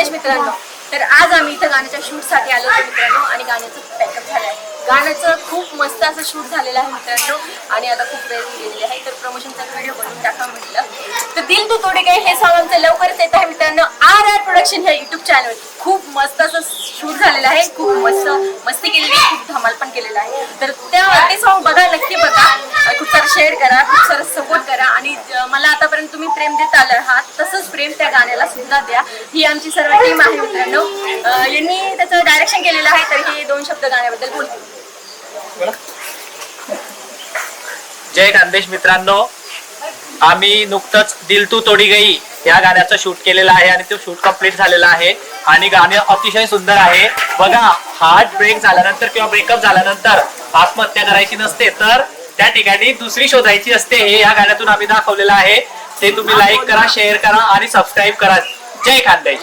खानदेश मित्रांनो. तर आज आम्ही इथं गाण्याच्या शूटसाठी आलो होतो मित्रांनो आणि गाण्याचं पॅकअप झालं आहे. गाण्याचं खूप मस्त असं शूट झालेलं आहे मित्रांनो आणि आता खूप वेळ गेलेली आहे. तर प्रमोशनचा व्हिडिओ बनवून टाका म्हटलं. तर दिल तू तोडी गई हे सॉंग आमचं लवकरच येत आहे मित्रांनो. RR प्रोडक्शन ह्या युट्यूब चॅनल खूप मस्त असं शूट झालेलं आहे. खूप मस्ती केलेली आहे, खूप धमाल पण केलेला आहे. तर ते सॉंग बघा, नक्की बघा. खूप सारं शेअर करा, खूप सारं सपोर्ट करा आणि मला आतापर्यंत तुम्ही प्रेम देत आले आहात तसंच प्रेम त्या गाण्याला सुद्धा द्या. ही आमची सर्व टीम आहे मित्रांनो. यांनी त्याचं डायरेक्शन केलेलं आहे. तर हे 2 शब्द गाण्याबद्दल बोलतील. जय खानदेश मित्रांनो, आम्ही नुकतंच दिल तू तोडी गई या गाण्याचं शूट केलेलं आहे आणि तो शूट कंप्लीट झालेला आहे आणि गाणे अतिशय सुंदर आहे. बघा, हार्ट ब्रेक झाल्यानंतर किंवा ब्रेकअप झाल्यानंतर आत्महत्या करायची नसते, तर त्या ठिकाणी दुसरी शोधायची असते. हे या गाण्यातून आम्ही दाखवलेलं आहे. ते तुम्ही लाईक करा, शेअर करा आणि सबस्क्राईब करा. जय खानदेश.